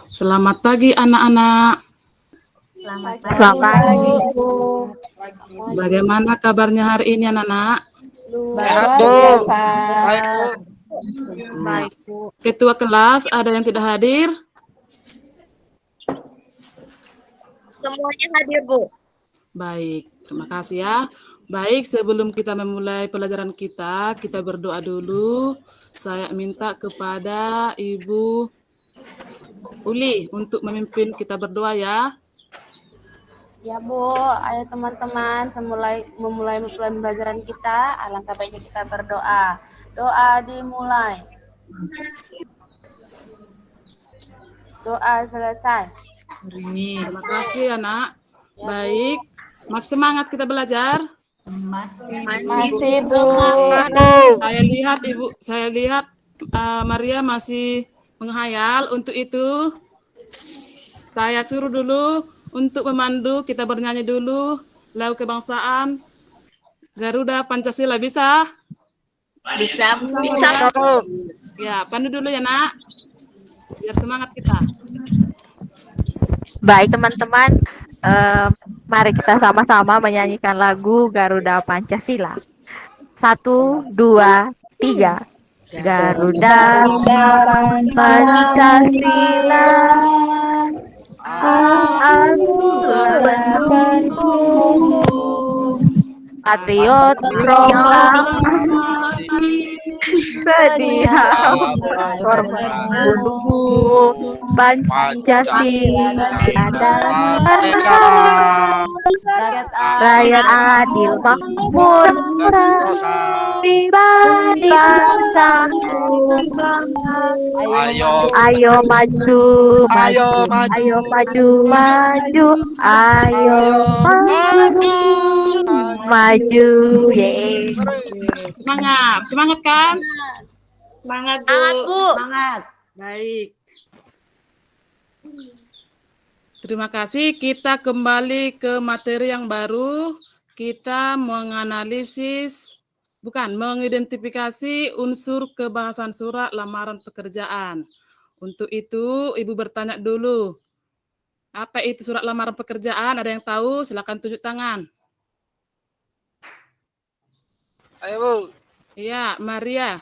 Selamat pagi anak-anak. Selamat pagi, Bu. Bagaimana kabarnya hari ini anak-anak? Sehat, Bu. Baik, Bu. Baik, Bu. Ketua kelas ada yang tidak hadir? Semuanya hadir, Bu. Baik, terima kasih ya. Baik, sebelum kita memulai pelajaran kita berdoa dulu. Saya minta kepada Ibu Uli untuk memimpin kita berdoa ya. Ya Bu, ayo teman-teman memulai pembelajaran kita. Alangkah baiknya kita berdoa. Doa dimulai. Doa selesai. Terima kasih anak. Baik, masih semangat kita belajar? Masih, Bu. Saya lihat Maria masih menghayal. Untuk itu saya suruh dulu untuk memandu, kita bernyanyi dulu lagu kebangsaan Garuda Pancasila. Bisa? Bisa, Ya, pandu dulu ya nak, biar semangat kita. Baik teman-teman, mari kita sama-sama menyanyikan lagu Garuda Pancasila. 1, 2, 3. Garuda Pancasila, patriot proklamasi, sedia hormat mendukung Pancasila dan rakyat adil makmur, pribadi bangsa. Ayo maju, ayo maju, ye. Semangat kan? Semangat, Bu. Baik. Terima kasih. Kita kembali ke materi yang baru. Kita mengidentifikasi unsur kebahasan surat lamaran pekerjaan. Untuk itu, Ibu bertanya dulu. Apa itu surat lamaran pekerjaan? Ada yang tahu? Silakan tunjuk tangan. Ayo, Bu. Iya, Maria.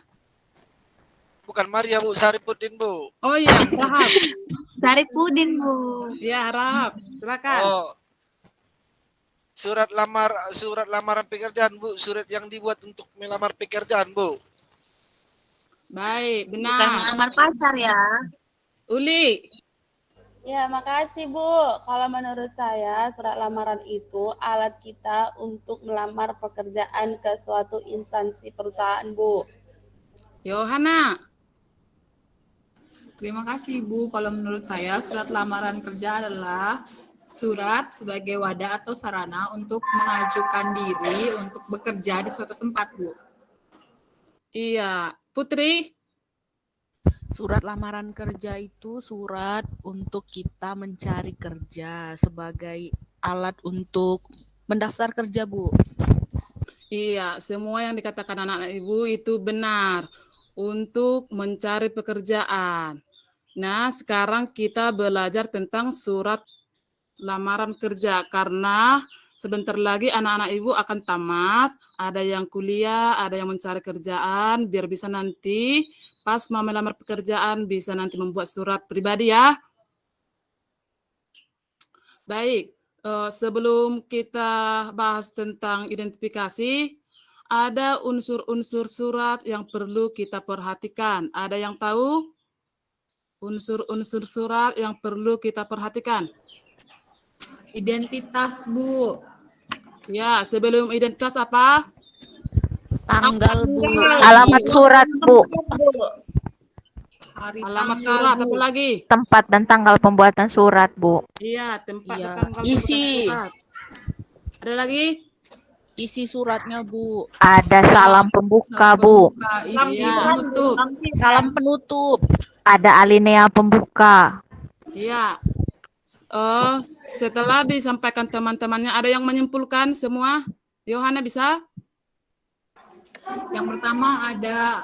Bukan Maria, Bu. Saripudin, Bu. Oh iya, Rahab. Saripudin, Bu. Iya, Rahab. Silakan. Oh. Surat lamaran pekerjaan, Bu. Surat yang dibuat untuk melamar pekerjaan, Bu. Baik, benar. Bukan melamar pacar ya. Uli. Ya, makasih Bu. Kalau menurut saya, surat lamaran itu alat kita untuk melamar pekerjaan ke suatu instansi perusahaan, Bu. Yohana. Terima kasih Bu. Kalau menurut saya surat lamaran kerja adalah surat sebagai wadah atau sarana untuk mengajukan diri untuk bekerja di suatu tempat, Bu. Iya, Putri. Surat lamaran kerja itu surat untuk kita mencari kerja sebagai alat untuk mendaftar kerja, Bu. Iya, semua yang dikatakan anak-anak Ibu itu benar untuk mencari pekerjaan. Nah, sekarang kita belajar tentang surat lamaran kerja karena sebentar lagi anak-anak Ibu akan tamat, ada yang kuliah, ada yang mencari kerjaan, biar bisa nanti pas mau melamar pekerjaan bisa nanti membuat surat pribadi ya. Baik, sebelum kita bahas tentang identifikasi, ada unsur-unsur surat yang perlu kita perhatikan. Ada yang tahu unsur-unsur surat yang perlu kita perhatikan? Identitas, Bu. Ya, sebelum identitas apa? Tanggal, Bu. Alamat surat, Bu. Hari Alamat tanggal, surat, Bu. apa lagi? Tempat dan tanggal pembuatan surat, Bu. Iya, tempat Iya. dan tanggal Isi. surat. Ada lagi? Isi suratnya, Bu. Ada salam pembuka, Bu. Isi Iya. penutup. Salam penutup. Ada alinea pembuka. Iya. Setelah disampaikan teman-temannya, ada yang menyimpulkan semua? Yohana bisa? Yang pertama ada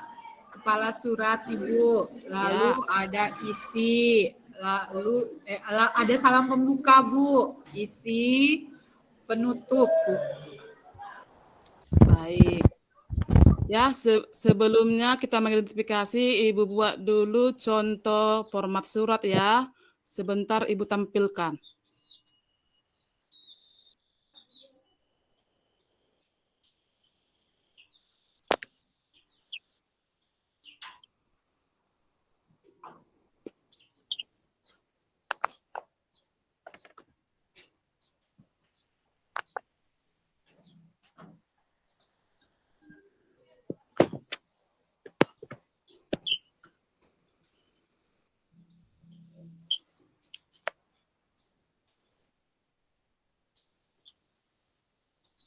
kepala surat Ibu, lalu ada isi, lalu ada salam pembuka Bu, isi, penutup Bu. Baik. Ya, sebelumnya kita mengidentifikasi, Ibu buat dulu contoh format surat ya. Sebentar Ibu tampilkan.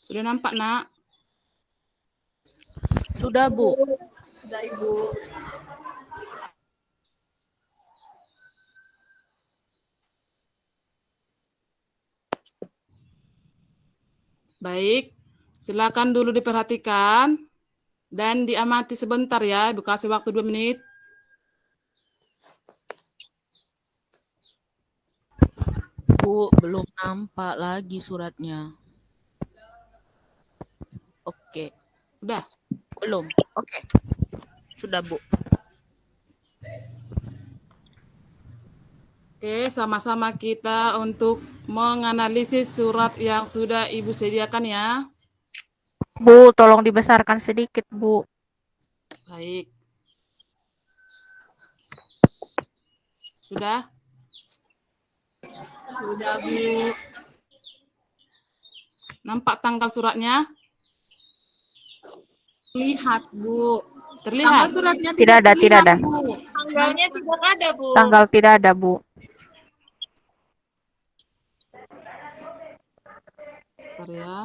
Sudah nampak, Nak? Sudah, Bu. Sudah Ibu. Baik, silakan dulu diperhatikan dan diamati sebentar ya. Ibu kasih waktu 2 menit. Bu, belum nampak lagi suratnya. Oke. Udah? Belum. Oke. Sudah, Bu. Oke, sama-sama kita untuk menganalisis surat yang sudah Ibu sediakan ya. Bu, tolong dibesarkan sedikit, Bu. Baik. Sudah? Sudah Bu. Nampak tanggal suratnya? Lihat Bu. Tanggal Terlihat? suratnya Tidak ada, tidak ada. Bu. Tanggalnya tidak ada, Bu. Tanggal tidak ada, Bu. Bentar ya.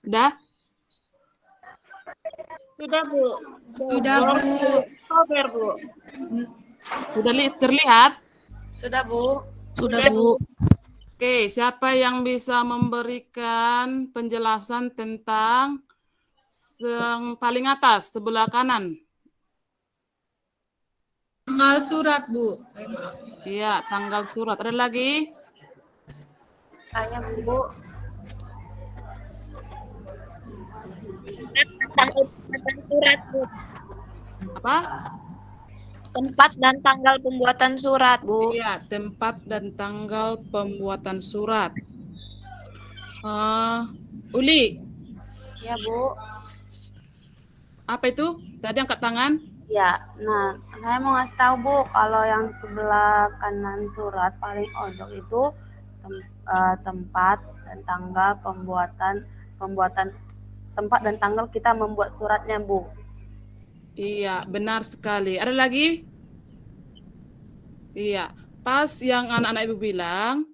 Udah? Sudah, Bu. Sudah Bu. Oktober, Bu. Sudah terlihat? Sudah, Bu. Sudah, Bu. Oke, siapa yang bisa memberikan penjelasan tentang yang paling atas, sebelah kanan? Tanggal surat Bu. Maaf. Iya, tanggal surat. Ada lagi? Tanya, Bu. Tanggal pembuatan surat, Bu. Apa? Tempat dan tanggal pembuatan surat, Bu. Iya, tempat dan tanggal pembuatan surat. Uli, Ya, Bu. apa itu? Tadi angkat tangan? Ya, nah saya mau ngasih tahu Bu, kalau yang sebelah kanan surat paling ojok itu tempat dan tanggal pembuatan tempat dan tanggal kita membuat suratnya Bu. Iya, benar sekali. Ada lagi? Iya, pas yang anak-anak Ibu bilang,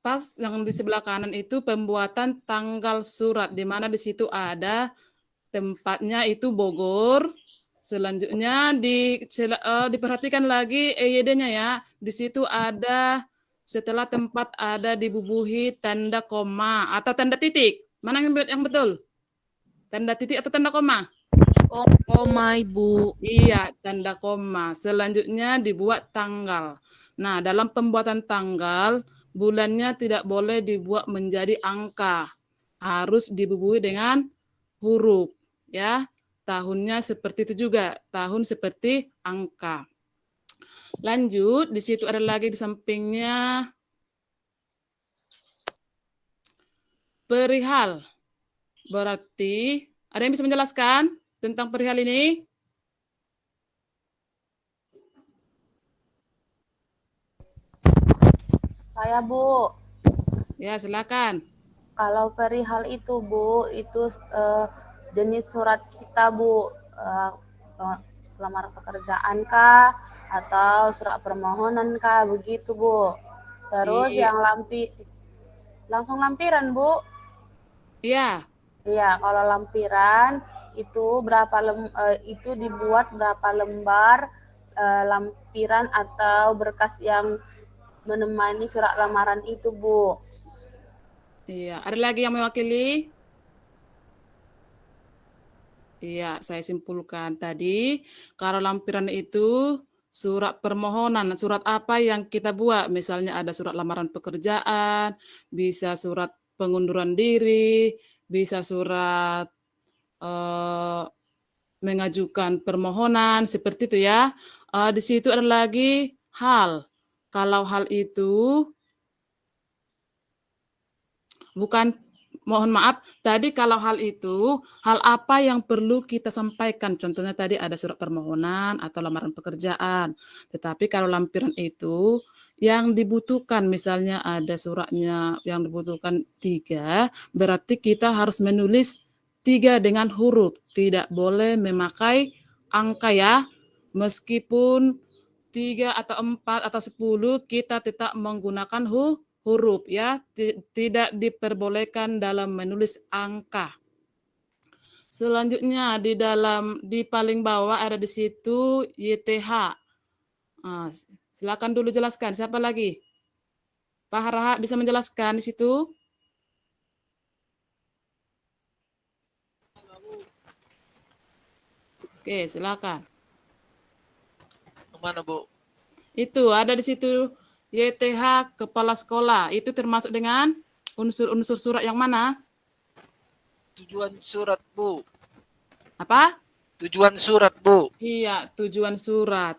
pas yang di sebelah kanan itu pembuatan tanggal surat, di mana di situ ada tempatnya itu Bogor. Selanjutnya diperhatikan lagi EYD-nya ya. Di situ ada setelah tempat ada dibubuhi tanda koma atau tanda titik. Mana yang betul? Tanda titik atau tanda koma? Koma, Ibu. Iya, tanda koma. Selanjutnya dibuat tanggal. Nah, dalam pembuatan tanggal, bulannya tidak boleh dibuat menjadi angka. Harus dibubuhi dengan huruf, ya. Tahunnya seperti itu juga, tahun seperti angka. Lanjut, di situ ada lagi di sampingnya perihal. Berarti, ada yang bisa menjelaskan tentang perihal ini? Saya Bu, Ya, silakan. kalau perihal itu Bu, itu jenis surat kita Bu, pelamar pekerjaan kah atau surat permohonan kah, begitu Bu. Terus Iya. yang langsung lampiran Bu. Iya. Iya, kalau lampiran itu itu dibuat berapa lembar lampiran atau berkas yang menemani surat lamaran itu, Bu. Iya, ada lagi yang mewakili? Iya, saya simpulkan tadi, kalau lampiran itu surat permohonan, surat apa yang kita buat? Misalnya ada surat lamaran pekerjaan, bisa surat pengunduran diri, bisa surat eh, mengajukan permohonan, seperti itu ya. Di situ ada lagi hal. Kalau hal itu bukan, mohon maaf, tadi kalau hal itu, hal apa yang perlu kita sampaikan? Contohnya tadi ada surat permohonan atau lamaran pekerjaan. Tetapi kalau lampiran itu yang dibutuhkan, misalnya ada suratnya yang dibutuhkan 3, berarti kita harus menulis 3 dengan huruf. Tidak boleh memakai angka ya. Meskipun 3 atau 4 atau 10, kita tetap menggunakan huruf ya, tidak diperbolehkan dalam menulis angka. Selanjutnya di paling bawah ada di situ YTH. Silakan dulu jelaskan. Siapa lagi? Pak Harha bisa menjelaskan di situ? Oke, silakan. Kemana, Bu? Itu ada di situ YTH kepala sekolah. Itu termasuk dengan unsur-unsur surat yang mana? Tujuan surat, Bu. Apa? Tujuan surat, Bu. Iya, tujuan surat.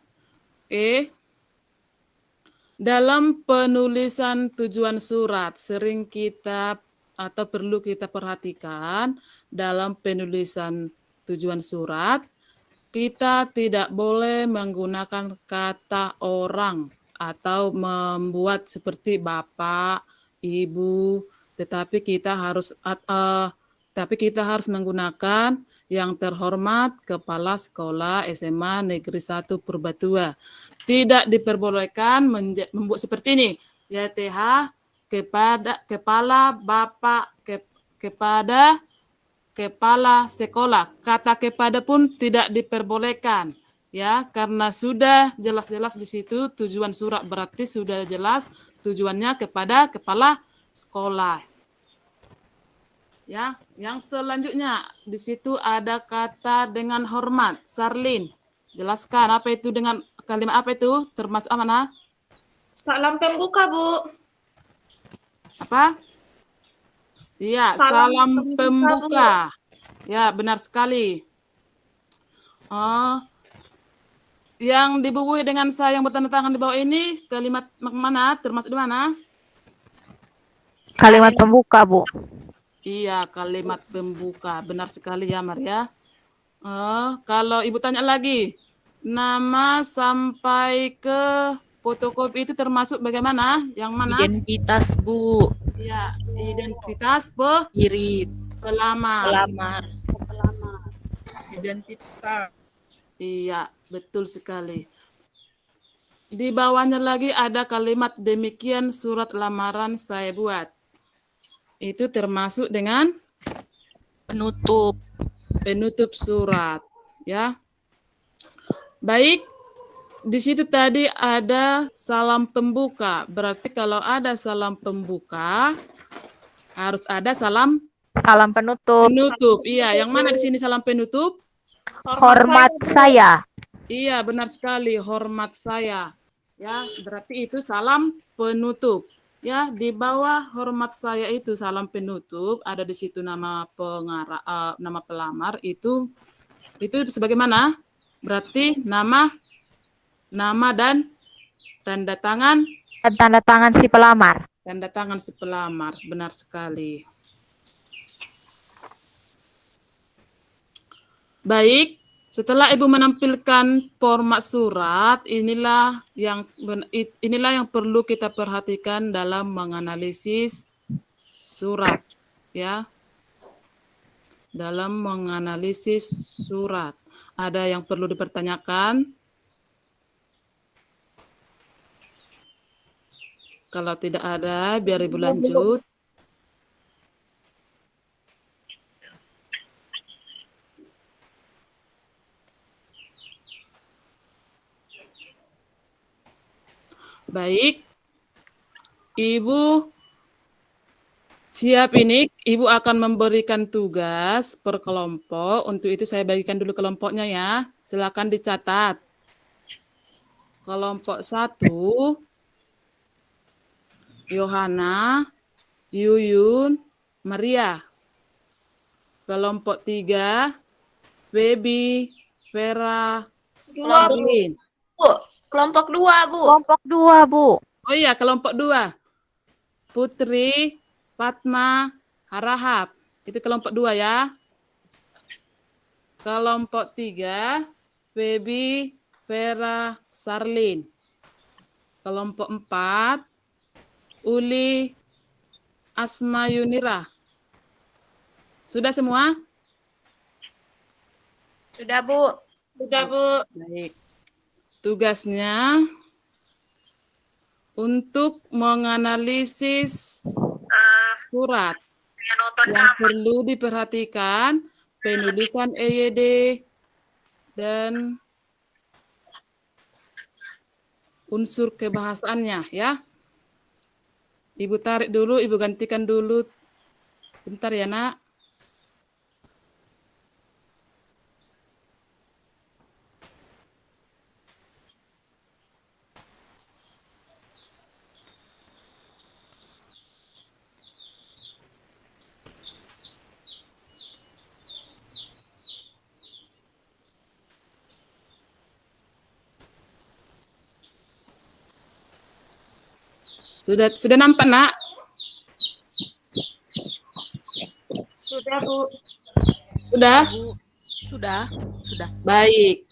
Dalam penulisan tujuan surat, sering kita atau perlu kita perhatikan dalam penulisan tujuan surat, kita tidak boleh menggunakan kata orang atau membuat seperti bapak, ibu, tetapi kita harus menggunakan yang terhormat Kepala Sekolah SMA Negeri 1 Purbatua. Tidak diperbolehkan membuat seperti ini. YTH kepada kepala bapak kepada kepala sekolah. Kata kepada pun tidak diperbolehkan. Ya, karena sudah jelas-jelas di situ tujuan surat, berarti sudah jelas tujuannya kepada kepala sekolah. Ya, yang selanjutnya di situ ada kata dengan hormat. Sarlin, jelaskan apa itu dengan kalimat apa itu? Termasuk mana? Salam pembuka, Bu. Apa? Iya, salam pembuka. Ya, benar sekali. Yang dibubuhi dengan saya yang bertanda tangan di bawah ini, kalimat mana? Termasuk di mana? Kalimat pembuka, Bu. Iya, kalimat pembuka. Benar sekali ya, Maria. Kalau Ibu tanya lagi, nama sampai ke fotokopi itu termasuk bagaimana? Yang mana? Identitas, Bu. Ya, identitas Kirim. pelamar. Pelamar. Identitas. Iya, betul sekali. Di bawahnya lagi ada kalimat demikian surat lamaran saya buat. Itu termasuk dengan penutup surat, ya. Baik, di situ tadi ada salam pembuka. Berarti kalau ada salam pembuka, harus ada salam penutup. Iya, yang mana di sini salam penutup? Hormat saya. Iya, benar sekali, hormat saya. Ya, berarti itu salam penutup. Ya, di bawah hormat saya itu salam penutup, ada di situ nama nama pelamar itu sebagaimana? Berarti nama dan tanda tangan Dan tanda tangan si pelamar. Tanda tangan si pelamar, benar sekali. Baik, setelah Ibu menampilkan format surat, inilah yang perlu kita perhatikan dalam menganalisis surat, ya. Dalam menganalisis surat, ada yang perlu dipertanyakan? Kalau tidak ada, biar Ibu lanjut. Baik, Ibu siap ini, Ibu akan memberikan tugas per kelompok. Untuk itu saya bagikan dulu kelompoknya ya. Silakan dicatat. Kelompok 1, Yohana, Yuyun, Maria. Kelompok 3, Baby, Vera, Sarlin. Bu, kelompok 2, Bu. Kelompok 2, Bu. Oh iya, kelompok 2. Putri, Fatma, Harahap. Itu kelompok 2 ya. Kelompok 3, Baby, Vera, Sarlin. Kelompok 4, Uli, Asma Yunira. Sudah semua? Sudah, Bu. Sudah, Bu. Baik. Tugasnya untuk menganalisis surat. Yang perlu diperhatikan penulisan EYD dan unsur kebahasaannya ya. Ibu tarik dulu, Ibu gantikan dulu. Bentar ya, Nak. Sudah nampak, Nak? Sudah, Bu. Sudah? Sudah. Baik.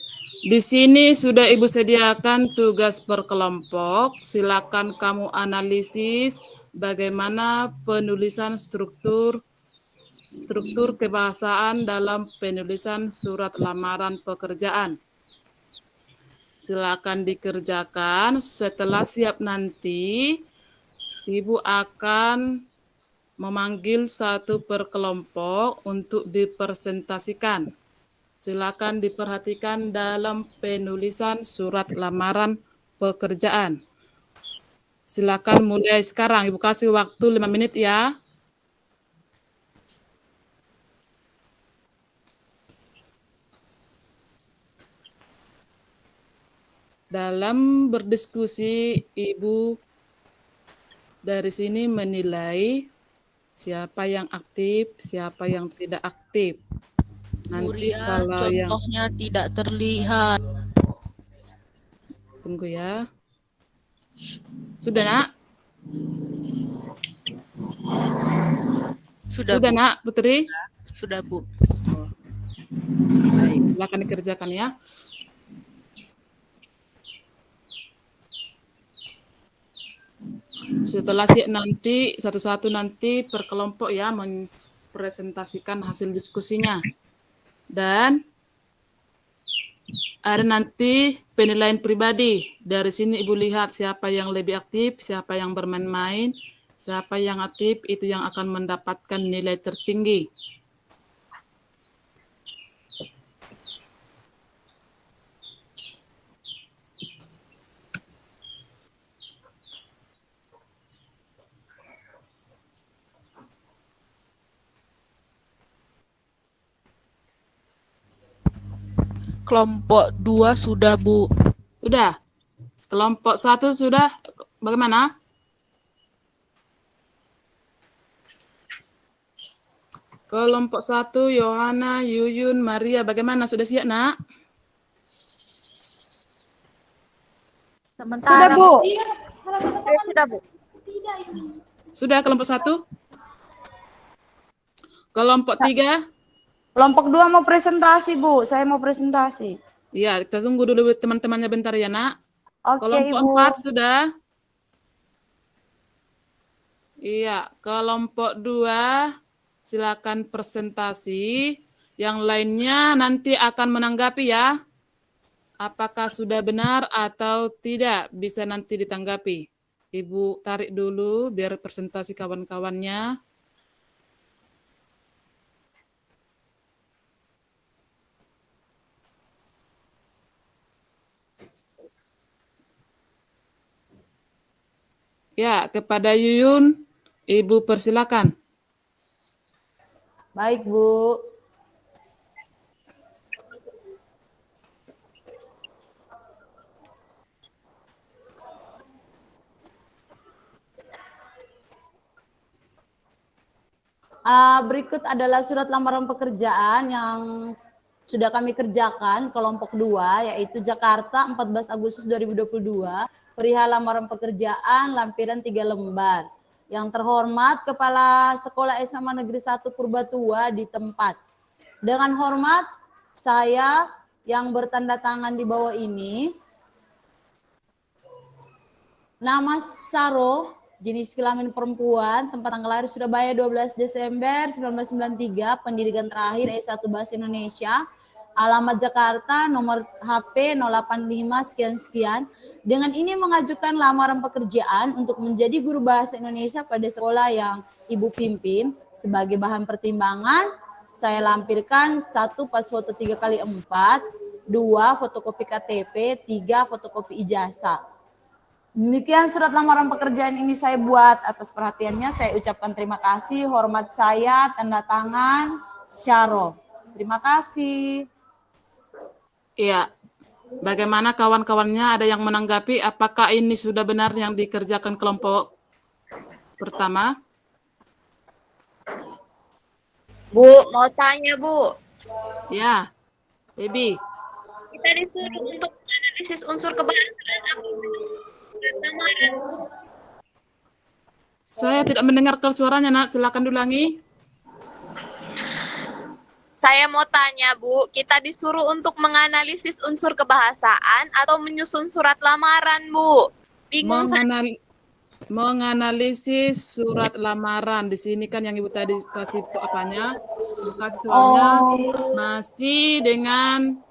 Di sini sudah Ibu sediakan tugas per kelompok. Silakan kamu analisis bagaimana penulisan struktur kebahasaan dalam penulisan surat lamaran pekerjaan. Silakan dikerjakan. Setelah siap nanti, Ibu akan memanggil satu per kelompok untuk dipresentasikan. Silakan diperhatikan dalam penulisan surat lamaran pekerjaan. Silakan mulai sekarang. Ibu kasih waktu 5 menit ya. Dalam berdiskusi, Ibu dari sini menilai siapa yang aktif, siapa yang tidak aktif. Nanti Buria, kalau yang contohnya tidak terlihat. tunggu ya. Sudah, Nak? Sudah, Sudah, Bu. Nak, Putri? Sudah, Bu. Baik, silakan dikerjakan ya. Setelah nanti satu-satu nanti per kelompok ya mempresentasikan hasil diskusinya. Dan ada nanti penilaian pribadi. Dari sini Ibu lihat siapa yang lebih aktif, siapa yang bermain-main, siapa yang aktif, itu yang akan mendapatkan nilai tertinggi. Kelompok 2 sudah, Bu. Sudah? Kelompok 1 sudah? Bagaimana? Kelompok 1, Yohana, Yuyun, Maria, bagaimana? Sudah siap, Nak? Sementara, Sudah, Bu. Sudah, Bu. Sudah kelompok 1? Kelompok 3? Kelompok 2 mau presentasi, Bu. Saya mau presentasi. Iya, kita tunggu dulu teman-temannya bentar ya, Nak. Oke, Kelompok Ibu. 4 sudah? Iya, kelompok 2 silakan presentasi. Yang lainnya nanti akan menanggapi ya. Apakah sudah benar atau tidak, bisa nanti ditanggapi. Ibu tarik dulu biar presentasi kawan-kawannya. Ya, kepada Yuyun, Ibu persilakan. Baik, Bu. Berikut adalah surat lamaran pekerjaan yang sudah kami kerjakan kelompok 2, yaitu Jakarta 14 Agustus 2022, perihal lamaran pekerjaan lampiran 3 lembar. Yang terhormat Kepala Sekolah SMA Negeri 1 Purbatua di tempat. Dengan hormat, saya yang bertanda tangan di bawah ini, nama Saro, jenis kelamin perempuan, tempat tanggal lahir Surabaya 12 Desember 1993, pendidikan terakhir S1 Bahasa Indonesia, alamat Jakarta, nomor HP 085 sekian-sekian. Dengan ini mengajukan lamaran pekerjaan untuk menjadi guru bahasa Indonesia pada sekolah yang Ibu pimpin. Sebagai bahan pertimbangan, saya lampirkan 1 pas foto 3x4, 2 fotokopi KTP, 3 fotokopi ijazah. Demikian surat lamaran pekerjaan ini saya buat. Atas perhatiannya saya ucapkan terima kasih. Hormat saya, tanda tangan, Syaro. Terima kasih. Iya. Bagaimana kawan-kawannya, ada yang menanggapi apakah ini sudah benar yang dikerjakan kelompok pertama? Bu, mau tanya, Bu. Ya, Baby. Kita disuruh untuk analisis unsur kebahasaan lamaran. Saya tidak mendengarkan suaranya, Nak. Silakan diulangi. Saya mau tanya, Bu, kita disuruh untuk menganalisis unsur kebahasaan atau menyusun surat lamaran, Bu? Bingung saya. Menganalisis surat lamaran. Di sini kan yang Ibu tadi kasih apanya? Ibu kasih suratnya masih dengan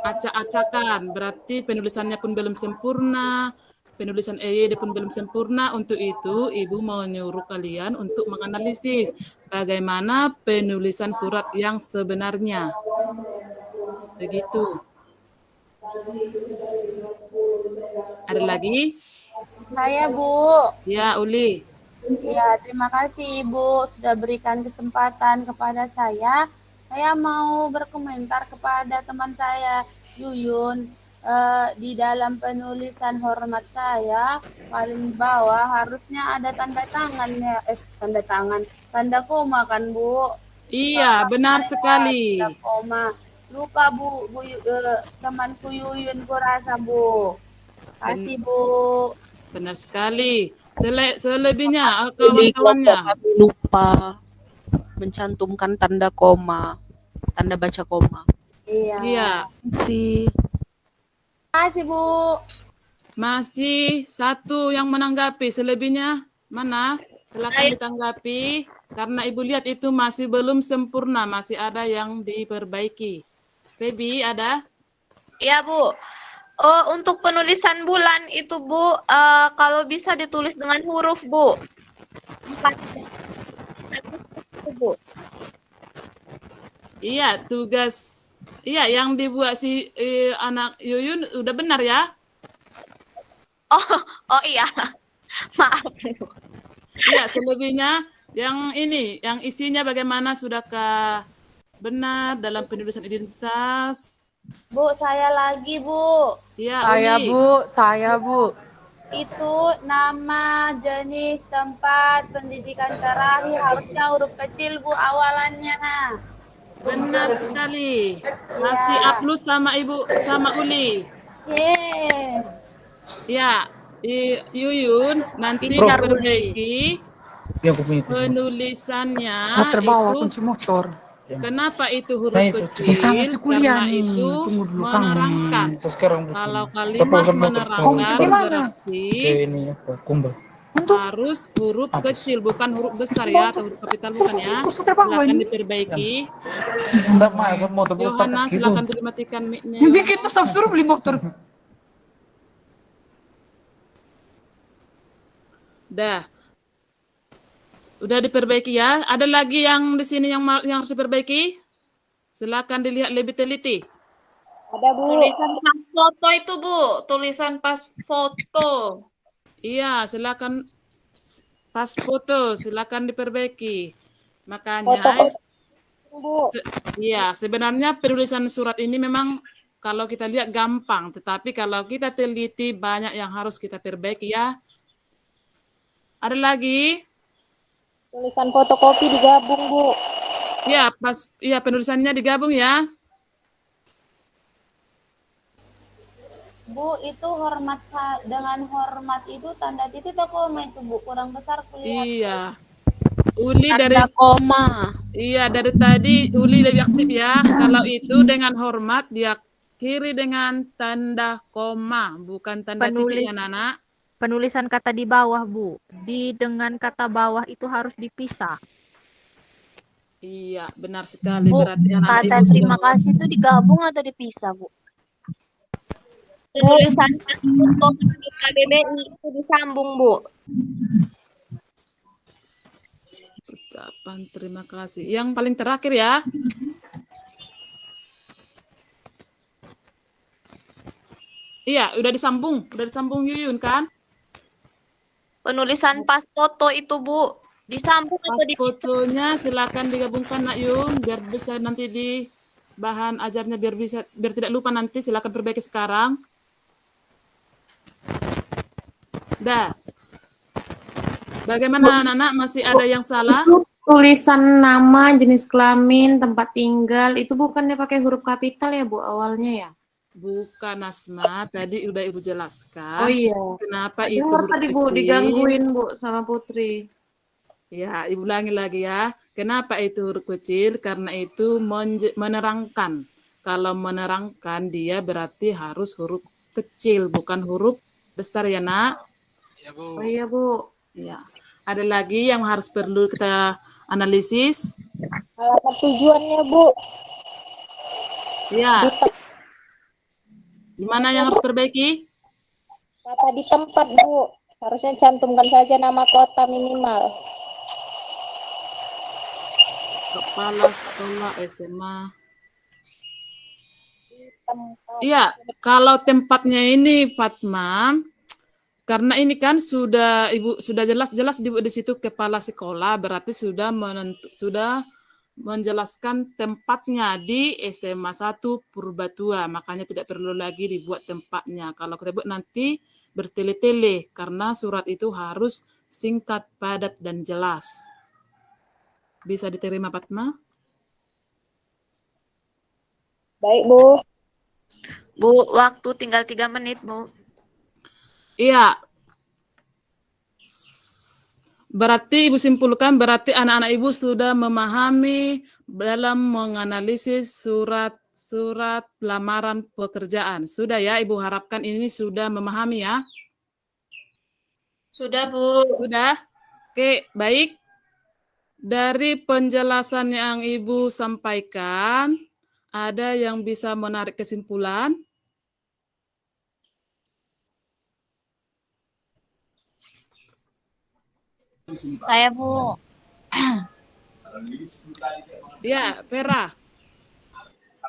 acak-acakan. Berarti penulisannya pun belum sempurna. Penulisan EYD pun belum sempurna. Untuk itu, Ibu menyuruh kalian untuk menganalisis bagaimana penulisan surat yang sebenarnya. Begitu. Ada lagi? Saya, Bu. Ya, Uli. Ya, terima kasih Ibu sudah berikan kesempatan kepada saya. Saya mau berkomentar kepada teman saya, Yuyun. Di dalam penulisan hormat saya, paling bawah harusnya ada tanda tangannya. Tanda koma kan, Bu? Iya, benar sekali. Tanda koma. Lupa, Bu, temanku Yuyun kurasa, Bu. Kasih, Bu. Benar sekali. Selebihnya, kawan-kawannya. Kami lupa mencantumkan tanda koma, tanda baca koma. Iya. Si Kasih, Bu. Masih satu yang menanggapi. Selebihnya mana? Silakan ditanggapi. Karena Ibu lihat itu masih belum sempurna. Masih ada yang diperbaiki. Baby, ada? Iya, Bu. Untuk penulisan bulan itu, Bu, kalau bisa ditulis dengan huruf, Bu. 4. Bu. Iya, tugas. Iya, yang dibuat si anak Yuyun udah benar ya? Oh iya. Maaf, Bu. Iya, selebihnya yang ini, yang isinya bagaimana, sudahkah benar dalam penulisan identitas? Bu, saya lagi, Bu. Ya, Uli. Saya, Bu. Itu nama, jenis, tempat, pendidikan terakhir harusnya huruf kecil, Bu, awalannya. Benar sekali. Masih upload sama Ibu, sama Uli. Yeay. Ya, Yuyun nanti diperbaiki penulisannya terbawa itu. kunci motor. Kenapa itu huruf kecil? Karena itu menerangkan. Kalau kalimat menerangkan berarti harus huruf kecil, bukan huruf besar ya, atau huruf kapital bukan ya. Silakan diperbaiki. Yohana, silakan dimatikan mic-nya. Bikin tuh suruh beli motor. Udah diperbaiki ya. Ada lagi yang di sini yang harus diperbaiki? Silakan dilihat lebih teliti. Ada, Bu. Tulisan pas foto itu, Bu. Tulisan pas foto. Iya, silakan pas foto, silakan diperbaiki. Makanya, iya, sebenarnya penulisan surat ini memang kalau kita lihat gampang, tetapi kalau kita teliti banyak yang harus kita perbaiki ya. Ada lagi? Tulisan fotokopi digabung, Bu. Ya, penulisannya digabung ya. Bu, itu dengan hormat itu tanda titik atau koma itu, Bu? Kurang besar kulihat. Iya. Uli dari Tanda koma. Iya, dari tadi Uli lebih aktif ya. Kalau itu dengan hormat diakhiri dengan tanda koma, bukan tanda titik ya, Nana. Penulisan kata di bawah, Bu. Di dengan kata bawah itu harus dipisah. Iya, benar sekali. Bu, Berarti anak-anak kata ibu terima sudah kasih itu digabung atau dipisah, Bu? Tulisan untuk KBBI itu disambung, Bu. ucapan terima kasih. Yang paling terakhir ya. Iya, udah disambung Yuyun kan? Penulisan pas foto itu, Bu, disambung Pas atau dipisah? fotonya silakan digabungkan Nak Yun biar bisa nanti di bahan ajarnya biar tidak lupa nanti, silakan perbaiki sekarang. Dah. Bagaimana anak-anak, masih ada yang salah? Itu tulisan nama, jenis kelamin, tempat tinggal, itu bukannya pakai huruf kapital ya, Bu, awalnya ya? Bukan, Asma, tadi udah Ibu jelaskan. Oh iya. Kenapa itu Dengar huruf tadi, Bu, kecil? digangguin, Bu, sama Putri. Ya, Ibu ulangi lagi ya. Kenapa itu huruf kecil? Karena itu menerangkan. Kalau menerangkan dia berarti harus huruf kecil, bukan huruf besar ya, Nak? Ya, Bu. Oh iya, Bu. Ya. Ada lagi yang harus perlu kita analisis? Alamat tujuannya, Bu. Ya. Di mana yang harus perbaiki? Kata di tempat, Bu. Harusnya cantumkan saja nama kota minimal. Kepala sekolah SMA. Iya, kalau tempatnya ini Fatma, karena ini kan sudah Ibu sudah jelas-jelas di situ kepala sekolah, berarti sudah menjelaskan tempatnya di SMA 1 Purbatua, makanya tidak perlu lagi dibuat tempatnya. Kalau kita buat nanti bertele-tele karena surat itu harus singkat, padat dan jelas. Bisa diterima Fatma? Baik, Bu. Bu, waktu tinggal 3 menit, Bu. Iya. Berarti Ibu simpulkan, berarti anak-anak Ibu sudah memahami dalam menganalisis surat lamaran pekerjaan. Sudah ya, Ibu harapkan ini sudah memahami ya? Sudah, Bu. Sudah? Oke, baik. Dari penjelasan yang Ibu sampaikan, ada yang bisa menarik kesimpulan? Saya, Bu. Ya, Vera.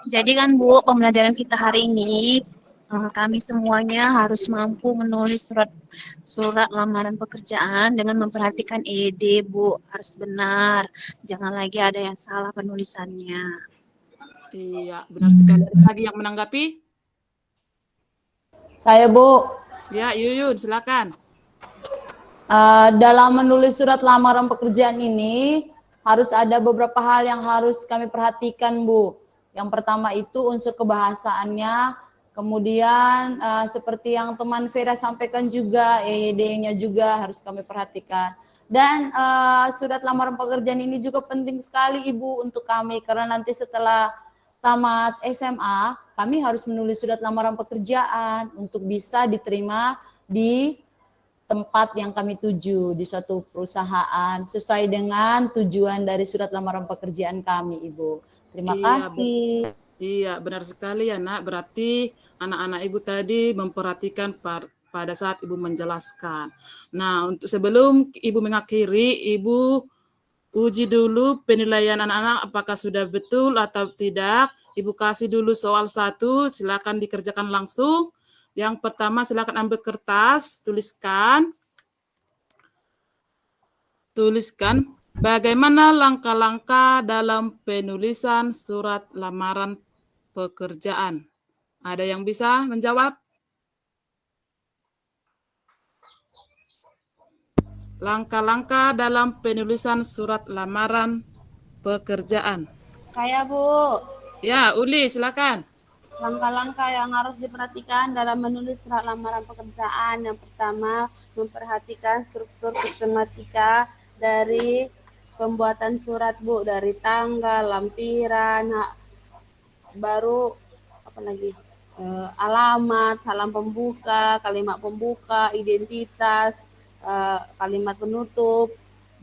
Jadi kan, Bu, pembelajaran kita hari ini, kami semuanya harus mampu menulis surat lamaran pekerjaan dengan memperhatikan ED, Bu. Harus benar. Jangan lagi ada yang salah penulisannya. Iya, benar sekali. Ada lagi yang menanggapi? Saya, Bu. Ya, Yuyun, silakan. Dalam menulis surat lamaran pekerjaan ini harus ada beberapa hal yang harus kami perhatikan, Bu. Yang pertama itu unsur kebahasaannya, kemudian seperti yang teman Vera sampaikan juga, EYD-nya juga harus kami perhatikan. Dan surat lamaran pekerjaan ini juga penting sekali, Ibu, untuk kami, karena nanti setelah tamat SMA, kami harus menulis surat lamaran pekerjaan untuk bisa diterima di tempat yang kami tuju di suatu perusahaan sesuai dengan tujuan dari surat lamaran pekerjaan kami, Ibu. Terima kasih. Iya, benar sekali ya, Nak. Berarti anak-anak Ibu tadi memperhatikan pada saat Ibu menjelaskan. Nah, untuk sebelum Ibu mengakhiri, Ibu uji dulu penilaian anak-anak apakah sudah betul atau tidak. Ibu kasih dulu soal 1, silakan dikerjakan langsung. Yang pertama silakan ambil kertas, tuliskan tuliskan bagaimana langkah-langkah dalam penulisan surat lamaran pekerjaan. Ada yang bisa menjawab? Langkah-langkah dalam penulisan surat lamaran pekerjaan. Saya, Bu. Ya, Uli, silakan. Langkah-langkah yang harus diperhatikan dalam menulis surat lamaran pekerjaan. Yang pertama, memperhatikan struktur sistematika dari pembuatan surat, Bu, dari tanggal, lampiran, baru apa lagi? Alamat, salam pembuka, kalimat pembuka, identitas, kalimat penutup,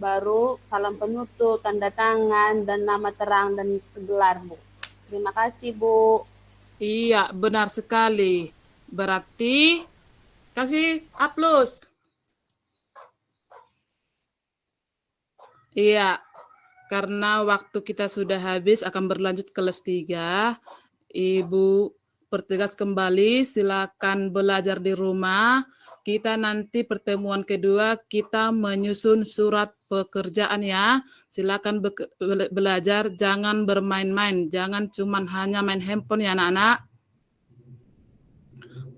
baru salam penutup, tanda tangan, dan nama terang dan gelar, Bu. Terima kasih, Bu. Iya, benar sekali. Berarti kasih aplaus. Iya, karena waktu kita sudah habis akan berlanjut kelas 3. Ibu pertegas kembali, silakan belajar di rumah. Kita nanti pertemuan kedua kita menyusun surat pekerjaan ya. Silakan belajar, jangan bermain-main, jangan cuman hanya main handphone ya anak-anak.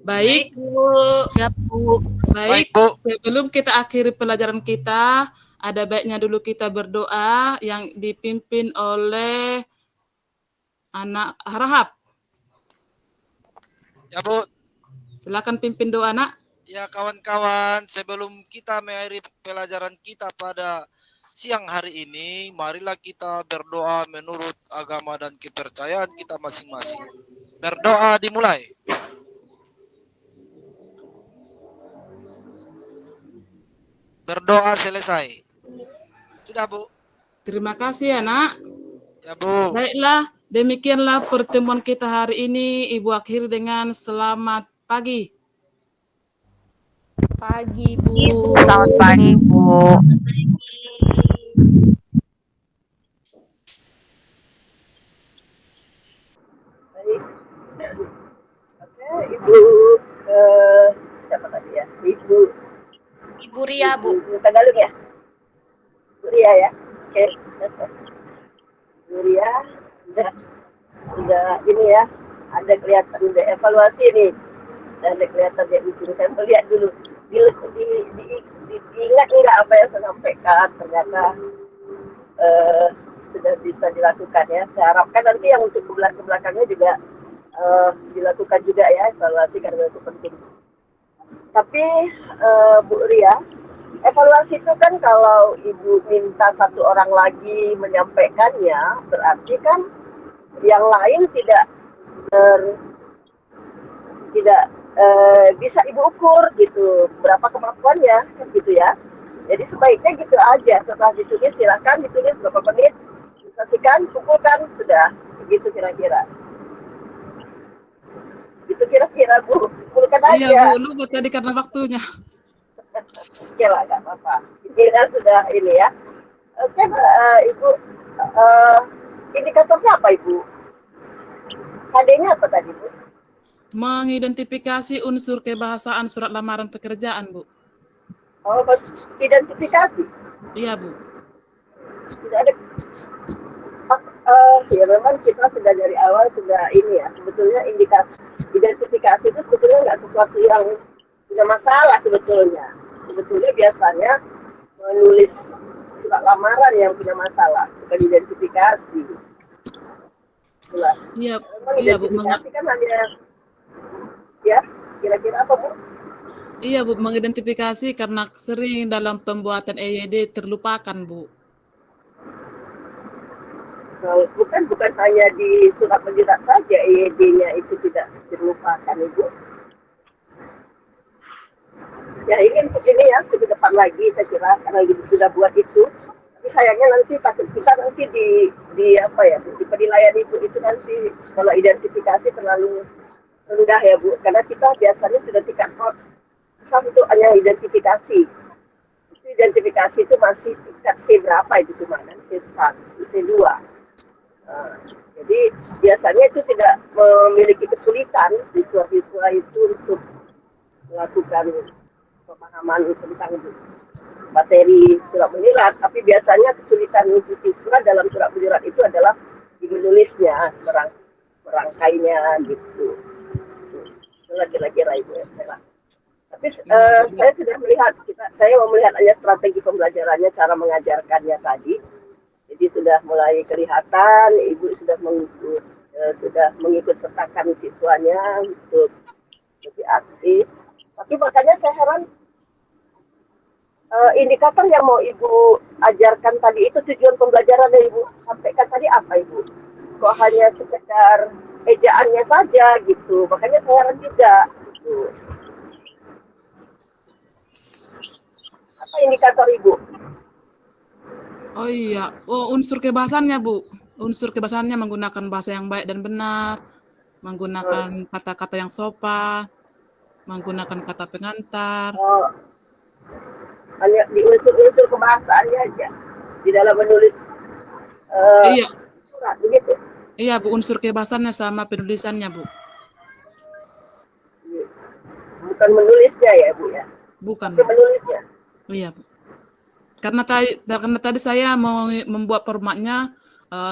Baik, Bu. Siap, Bu. baik. Baik, Bu. Sebelum kita akhiri pelajaran kita, ada baiknya dulu kita berdoa yang dipimpin oleh anak Harahap. Ya, Bu. Silakan pimpin doa, Nak. Ya, kawan-kawan, sebelum kita mengakhiri pelajaran kita pada siang hari ini, marilah kita berdoa menurut agama dan kepercayaan kita masing-masing. Berdoa dimulai. Berdoa selesai. Sudah, Bu. Terima kasih, Anak. Ya, Bu. Baiklah, demikianlah pertemuan kita hari ini. Ibu akhiri dengan selamat pagi. Pagi, Bu. Selamat pagi, Bu. Ibu siapa tadi ya? Ibu Ria, Bu. Ibu Tagalog ya? Ibu Ria ya? Oke. Ibu Ria udah ini ya, ada kelihatan udah evaluasi nih. Dan ada kelihatan dia bikin, saya melihat dulu diingat enggak apa yang saya sampaikan, ternyata sudah bisa dilakukan ya. Saya harapkan nanti yang untuk ke belakangnya juga dilakukan juga ya evaluasi karena itu penting. Tapi Bu Ria, evaluasi itu kan kalau Ibu minta satu orang lagi menyampaikannya, berarti kan yang lain tidak bisa Ibu ukur gitu berapa kemampuannya gitu ya. Jadi sebaiknya gitu aja, setelah ditulis silakan ditulis berapa menit, disasikan, kumpulkan, sudah begitu kira-kira. Itu kira-kira Bu, kumpulkan aja. Iya Bu, lupa tadi karena waktunya. Oke lah, nggak apa-apa. Kira sudah ini ya. Oke, Ibu, indikatornya apa Ibu? KD-nya apa tadi Bu? Mengidentifikasi unsur kebahasaan surat lamaran pekerjaan, Bu. Oh, identifikasi? Iya, Bu. Sudah ada. Ya memang kita sudah dari awal sudah ini ya, sebetulnya identifikasi itu sebetulnya nggak sesuatu yang punya masalah sebetulnya. Sebetulnya biasanya menulis surat lamaran yang punya masalah, bukan identifikasi. Itulah. Iya, memang iya Bu. Identifikasi kan hanya ya, kira-kira apa Bu? Iya Bu, mengidentifikasi karena sering dalam pembuatan EYD terlupakan Bu. Bukan hanya di surat penjerat saja EYD-nya itu tidak terlupakan Ibu. Ya ini untuk ini ya, ke depan lagi saya kira karena Ibu sudah buat itu. Tapi sayangnya nanti takut kita nanti di apa ya, di penilaian Ibu itu nanti kalau identifikasi terlalu rendah ya Bu, karena kita biasanya sudah tingkat itu hanya identifikasi. Itu identifikasi itu masih tingkat C berapa itu cuma kan C1, C2. Jadi biasanya itu tidak memiliki kesulitan siswa-siswa itu untuk melakukan pemahaman tentang materi surat menyurat, tapi biasanya kesulitan mengikuti surat dalam surat menyurat itu adalah di menulisnya, merangkainya gitu. Itulah kira-kira itu ya. Tapi saya sudah melihat, saya mau melihat hanya strategi pembelajarannya, cara mengajarkannya tadi. Jadi sudah mulai kelihatan, Ibu sudah mengikut sertakan siswanya untuk lebih aktif. Tapi makanya saya heran, indikator yang mau Ibu ajarkan tadi itu tujuan pembelajaran yang Ibu sampaikan tadi apa Ibu? Kok hanya sekedar ejaannya saja gitu? Makanya saya heran juga. Gitu. Apa indikator Ibu? Oh iya, unsur kebahasannya Bu. Unsur kebahasannya menggunakan bahasa yang baik dan benar, menggunakan kata-kata yang sopan, menggunakan kata pengantar. Oh, hanya di unsur-unsur kebahasaannya aja di dalam menulis Iya, surat begitu. iya Bu, unsur kebahasannya sama penulisannya Bu. Bukan menulisnya ya Bu ya? Bukan. Tapi menulisnya. Iya Bu. Karena tadi saya mau membuat formatnya,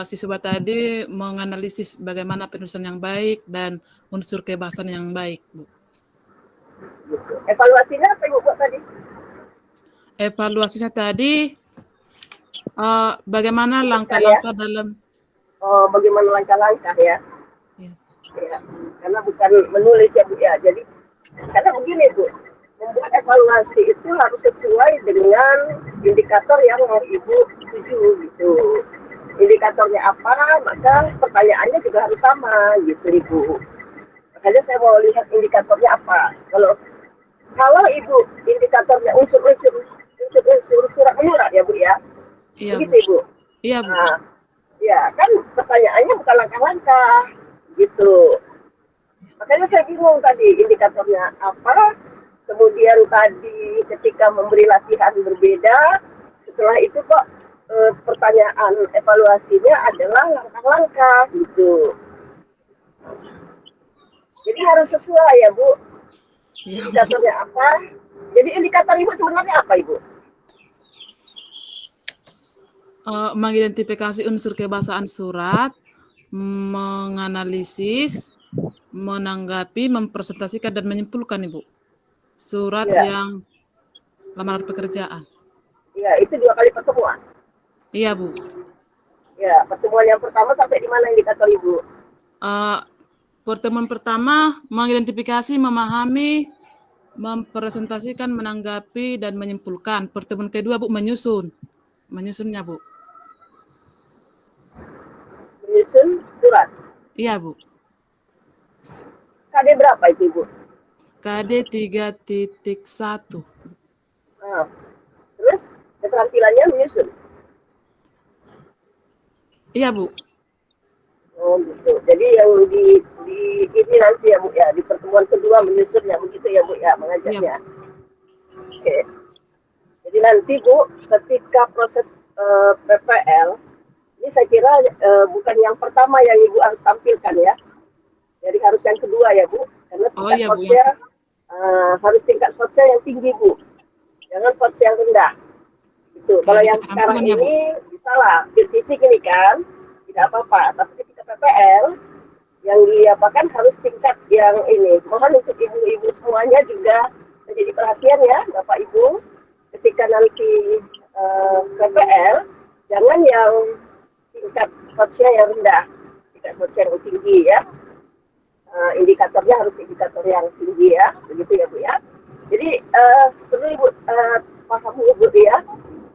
siswa tadi menganalisis bagaimana penulisan yang baik dan unsur kebahasan yang baik Bu. Gitu. Evaluasinya apa Ibu buat tadi? Evaluasinya tadi bagaimana langkah-langkah dalam bagaimana langkah-langkah ya? Iya. Ya, karena bukan menulis ya Bu ya. Jadi karena begini Bu, membuat evaluasi itu harus sesuai dengan indikator yang mau Ibu tuju gitu. Indikatornya apa, maka pertanyaannya juga harus sama gitu Ibu. Makanya saya mau lihat indikatornya apa. Kalau Ibu indikatornya unsur-unsur surat menyurat ya Bu ya. Iya, begitu Bu. Ibu. Iya Bu. Nah, ya kan pertanyaannya bukan langkah-langkah gitu. Makanya saya bingung tadi indikatornya apa. Kemudian tadi ketika memberi latihan berbeda, setelah itu kok pertanyaan evaluasinya adalah langkah-langkah gitu. Jadi harus sesuai ya Bu. Indikatornya apa? Jadi indikator Ibu sebenarnya apa Ibu? Mengidentifikasi unsur kebahasaan surat, menganalisis, menanggapi, mempresentasikan dan menyimpulkan Ibu. Surat yang lamaran pekerjaan. Iya, itu 2 kali pertemuan. Iya Bu. Ya, pertemuan yang pertama sampai di mana indikator Ibu? Pertemuan pertama mengidentifikasi, memahami, mempresentasikan, menanggapi dan menyimpulkan. Pertemuan kedua Bu menyusunnya Bu. Menyusun surat. Iya Bu. KD berapa itu Ibu? KD 3.1. Nah, terus keterampilannya menyusun. Iya Bu. Oh gitu. Jadi yang di ini nanti ya Bu ya, di pertemuan kedua menyusunnya begitu ya Bu ya, mengajarnya. Oke. Jadi nanti Bu, ketika proses PPL, ini saya kira bukan yang pertama yang Ibu harus tampilkan ya. Jadi harus yang kedua ya Bu, karena tingkat vote-nya harus tingkat vote yang tinggi Bu. Jangan vote yang rendah. Gitu. Kalau yang sekarang ini bisa lah, fisik ini kan, tidak apa-apa. Tapi ketika PPL, yang diapakan harus tingkat yang ini. Mohon untuk ibu-ibu semuanya juga menjadi perhatian ya, Bapak Ibu. Ketika nanti PPL, jangan yang tingkat vote-nya yang rendah, tingkat vote yang tinggi ya. Indikatornya harus indikator yang tinggi ya, begitu ya Bu ya. Jadi perlu Ibu paham Ibu ya.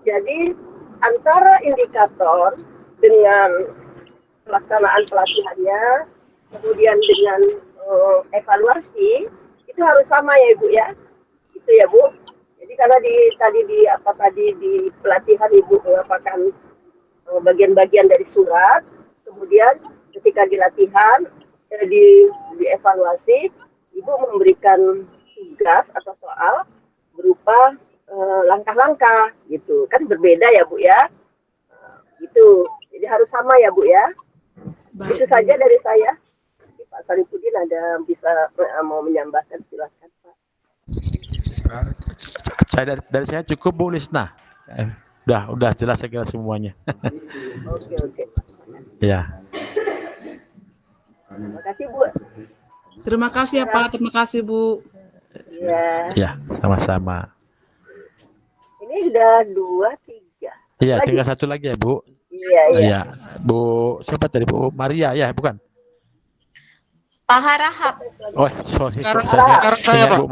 Jadi antara indikator dengan pelaksanaan pelatihannya, kemudian dengan evaluasi itu harus sama ya Ibu ya. Itu ya Bu. Jadi karena tadi di pelatihan Ibu mengatakan bagian-bagian dari surat, kemudian ketika di latihan di evaluasi Ibu memberikan tugas atau soal berupa langkah-langkah gitu. Kan berbeda ya Bu ya. Gitu. Jadi harus sama ya Bu ya. Baik, itu saja dari saya. Pak Sarifudin ada bisa mau menambahkan, silakan Pak. dari saya cukup Bu Lisna. Udah jelas saya kira semuanya. Oke. Ya. Terima kasih Bu. Terima kasih ya Pak, terima kasih Bu. Iya. Ya, sama-sama. Ini sudah 2, 3. Iya, Lagi? tinggal satu lagi ya Bu. Iya. Iya, Bu siapa tadi Bu Maria ya, bukan? Pak Harahap. Oh, sorry. Sekarang saya saya, Pak. Bu